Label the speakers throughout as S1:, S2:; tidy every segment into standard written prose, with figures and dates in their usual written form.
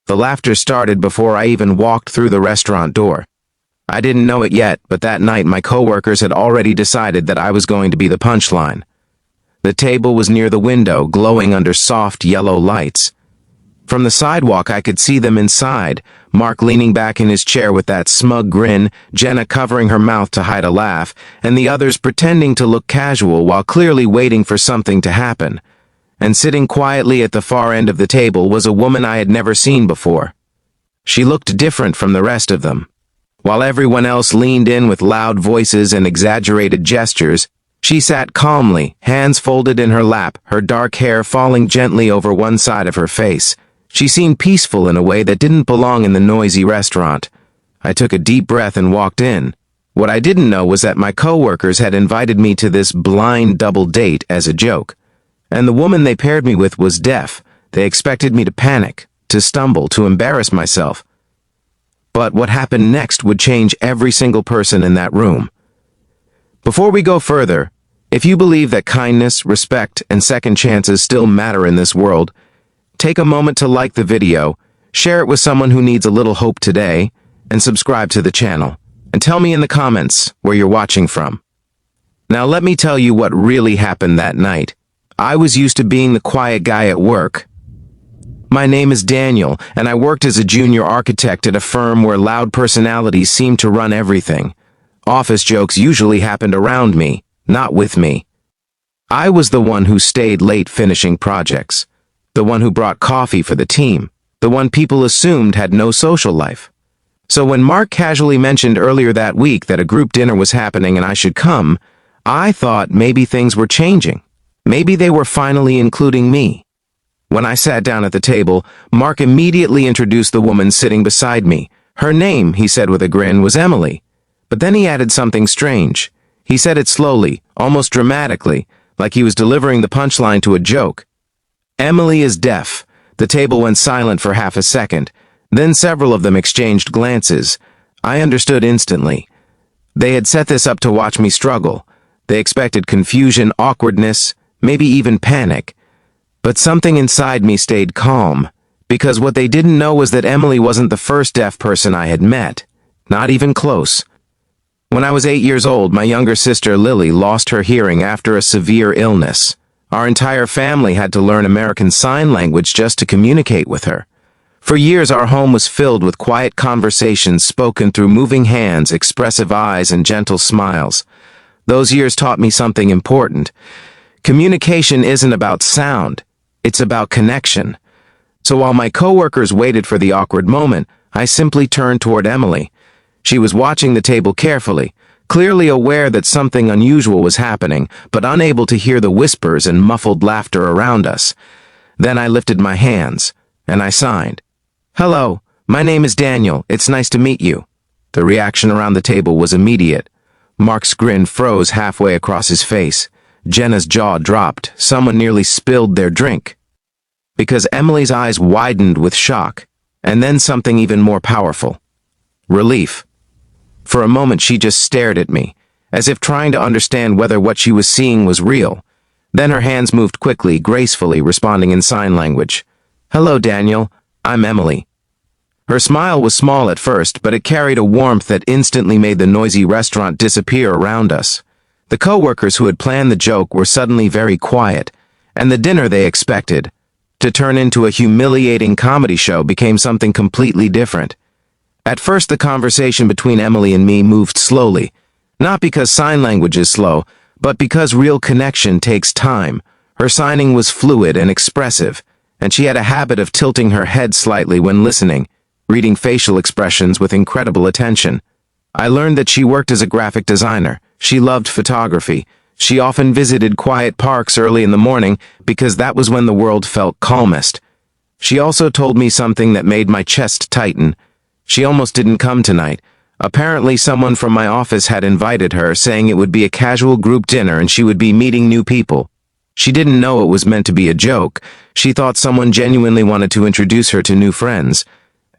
S1: The laughter started before I even walked through the restaurant door. I didn't know it yet, but that night my coworkers had already decided that I was going to be the punchline. The table was near the window, glowing under soft yellow lights. From the sidewalk I could see them inside, Mark leaning back in his chair with that smug grin, Jenna covering her mouth to hide a laugh, and the others pretending to look casual while clearly waiting for something to happen. And sitting quietly at the far end of the table was a woman I had never seen before. She looked different from the rest of them. While everyone else leaned in with loud voices and exaggerated gestures, she sat calmly, hands folded in her lap, her dark hair falling gently over one side of her face. She seemed peaceful in a way that didn't belong in the noisy restaurant. I took a deep breath and walked in. What I didn't know was that my coworkers had invited me to this blind double date as a joke. And the woman they paired me with was deaf. They expected me to panic, to stumble, to embarrass myself. But what happened next would change every single person in that room. Before we go further, if you believe that kindness, respect, and second chances still matter in this world, take a moment to like the video, share it with someone who needs a little hope today, and subscribe to the channel. And tell me in the comments where you're watching from. Now let me tell you what really happened that night. I was used to being the quiet guy at work. My name is Daniel, and I worked as a junior architect at a firm where loud personalities seemed to run everything. Office jokes usually happened around me, not with me. I was the one who stayed late finishing projects, the one who brought coffee for the team, the one people assumed had no social life. So when Mark casually mentioned earlier that week that a group dinner was happening and I should come, I thought maybe things were changing. Maybe they were finally including me. When I sat down at the table, Mark immediately introduced the woman sitting beside me. Her name, he said with a grin, was Emily. But then he added something strange. He said it slowly, almost dramatically, like he was delivering the punchline to a joke. Emily is deaf. The table went silent for half a second. Then several of them exchanged glances. I understood instantly. They had set this up to watch me struggle. They expected confusion, awkwardness, maybe even panic. But something inside me stayed calm, because what they didn't know was that Emily wasn't the first deaf person I had met. Not even close. When I was 8 years old, my younger sister Lily lost her hearing after a severe illness. Our entire family had to learn American Sign Language just to communicate with her. For years, our home was filled with quiet conversations spoken through moving hands, expressive eyes, and gentle smiles. Those years taught me something important. Communication isn't about sound. It's about connection. So while my coworkers waited for the awkward moment, I simply turned toward Emily. She was watching the table carefully, clearly aware that something unusual was happening, but unable to hear the whispers and muffled laughter around us. Then I lifted my hands, and I signed. "Hello, my name is Daniel. It's nice to meet you." The reaction around the table was immediate. Mark's grin froze halfway across his face. Jenna's jaw dropped. Someone nearly spilled their drink. Because Emily's eyes widened with shock, and then something even more powerful. Relief. For a moment she just stared at me, as if trying to understand whether what she was seeing was real. Then her hands moved quickly, gracefully, responding in sign language. "Hello, Daniel. I'm Emily." Her smile was small at first, but it carried a warmth that instantly made the noisy restaurant disappear around us. The coworkers who had planned the joke were suddenly very quiet, and the dinner they expected to turn into a humiliating comedy show became something completely different. At first, the conversation between Emily and me moved slowly, not because sign language is slow, but because real connection takes time. Her signing was fluid and expressive, and she had a habit of tilting her head slightly when listening, reading facial expressions with incredible attention. I learned that she worked as a graphic designer. She loved photography. She often visited quiet parks early in the morning because that was when the world felt calmest. She also told me something that made my chest tighten. She almost didn't come tonight. Apparently someone from my office had invited her, saying it would be a casual group dinner and she would be meeting new people. She didn't know it was meant to be a joke. She thought someone genuinely wanted to introduce her to new friends.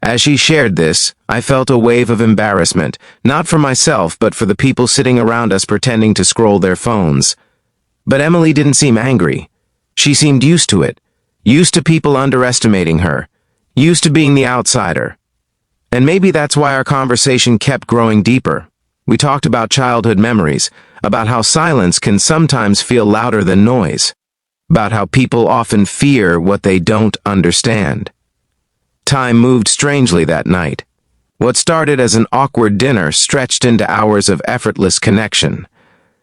S1: As she shared this, I felt a wave of embarrassment, not for myself, but for the people sitting around us pretending to scroll their phones. But Emily didn't seem angry. She seemed used to it, used to people underestimating her, used to being the outsider. And maybe that's why our conversation kept growing deeper. We talked about childhood memories, about how silence can sometimes feel louder than noise, about how people often fear what they don't understand. Time moved strangely that night. What started as an awkward dinner stretched into hours of effortless connection.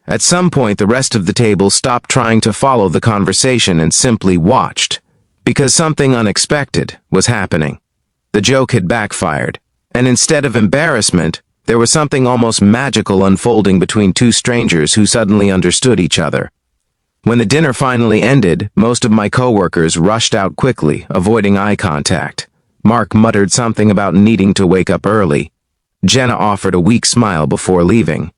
S1: At some point, the rest of the table stopped trying to follow the conversation and simply watched, because something unexpected was happening. The joke had backfired, and instead of embarrassment, there was something almost magical unfolding between two strangers who suddenly understood each other. When the dinner finally ended, most of my coworkers rushed out quickly, avoiding eye contact. Mark muttered something about needing to wake up early. Jenna offered a weak smile before leaving.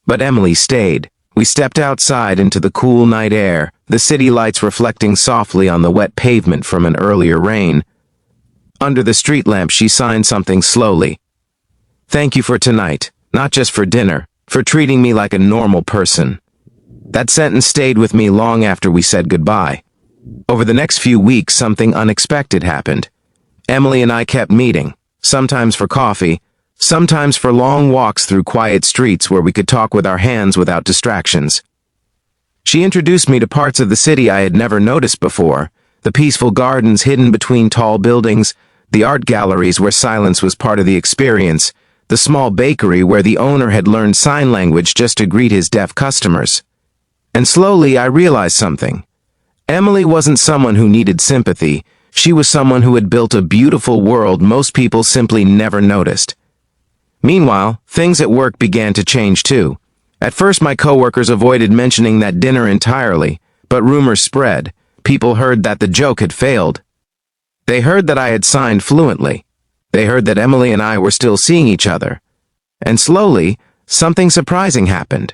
S1: But Emily stayed. We stepped outside into the cool night air, the city lights reflecting softly on the wet pavement from an earlier rain. Under the street lamp, she signed something slowly. "Thank you for tonight, not just for dinner, for treating me like a normal person." That sentence stayed with me long after we said goodbye. Over the next few weeks, something unexpected happened. Emily and I kept meeting, sometimes for coffee, sometimes for long walks through quiet streets where we could talk with our hands without distractions. She introduced me to parts of the city I had never noticed before, the peaceful gardens hidden between tall buildings, the art galleries where silence was part of the experience, the small bakery where the owner had learned sign language just to greet his deaf customers. And slowly I realized something. Emily wasn't someone who needed sympathy. She was someone who had built a beautiful world most people simply never noticed. Meanwhile, things at work began to change too. At first, my coworkers avoided mentioning that dinner entirely, but rumors spread. People heard that the joke had failed. They heard that I had signed fluently. They heard that Emily and I were still seeing each other. And slowly, something surprising happened.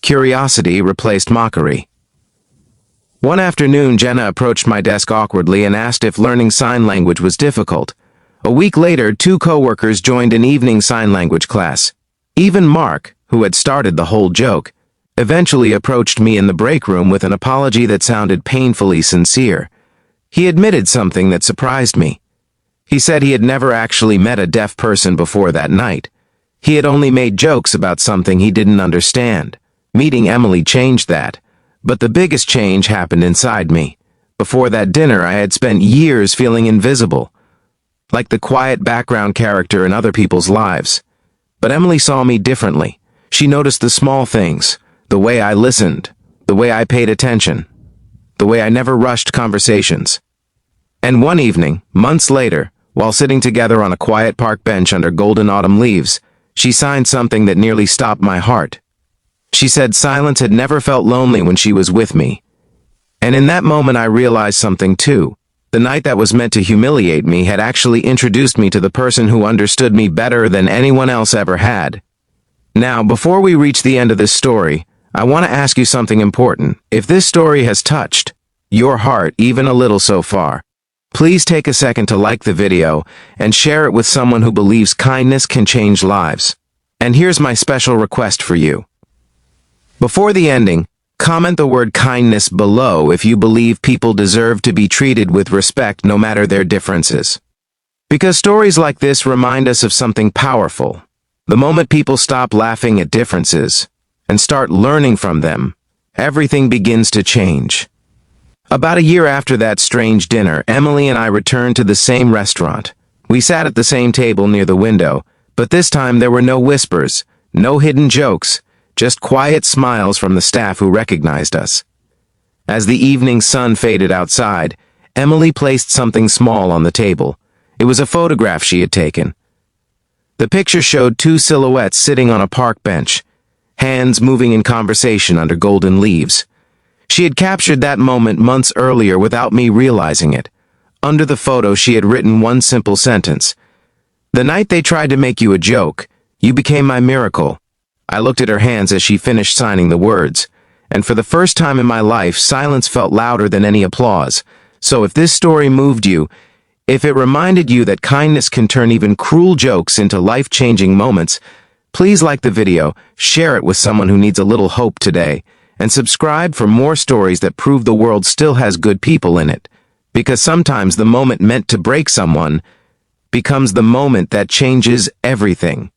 S1: Curiosity replaced mockery. One afternoon, Jenna approached my desk awkwardly and asked if learning sign language was difficult. A week later, 2 coworkers joined an evening sign language class. Even Mark, who had started the whole joke, eventually approached me in the break room with an apology that sounded painfully sincere. He admitted something that surprised me. He said he had never actually met a deaf person before that night. He had only made jokes about something he didn't understand. Meeting Emily changed that. But the biggest change happened inside me. Before that dinner, I had spent years feeling invisible, like the quiet background character in other people's lives. But Emily saw me differently. She noticed the small things, the way I listened, the way I paid attention, the way I never rushed conversations. And one evening, months later, while sitting together on a quiet park bench under golden autumn leaves, she signed something that nearly stopped my heart. She said silence had never felt lonely when she was with me. And in that moment I realized something too. The night that was meant to humiliate me had actually introduced me to the person who understood me better than anyone else ever had. Now, before we reach the end of this story, I want to ask you something important. If this story has touched your heart even a little so far, please take a second to like the video and share it with someone who believes kindness can change lives. And here's my special request for you. Before the ending, comment the word kindness below if you believe people deserve to be treated with respect no matter their differences. Because stories like this remind us of something powerful. The moment people stop laughing at differences and start learning from them, everything begins to change. About a year after that strange dinner, Emily and I returned to the same restaurant. We sat at the same table near the window, but this time there were no whispers, no hidden jokes, just quiet smiles from the staff who recognized us. As the evening sun faded outside, Emily placed something small on the table. It was a photograph she had taken. The picture showed 2 silhouettes sitting on a park bench, hands moving in conversation under golden leaves. She had captured that moment months earlier without me realizing it. Under the photo, she had written one simple sentence. "The night they tried to make you a joke, you became my miracle." I looked at her hands as she finished signing the words, and for the first time in my life, silence felt louder than any applause. So if this story moved you, if it reminded you that kindness can turn even cruel jokes into life-changing moments, please like the video, share it with someone who needs a little hope today, and subscribe for more stories that prove the world still has good people in it. Because sometimes the moment meant to break someone becomes the moment that changes everything.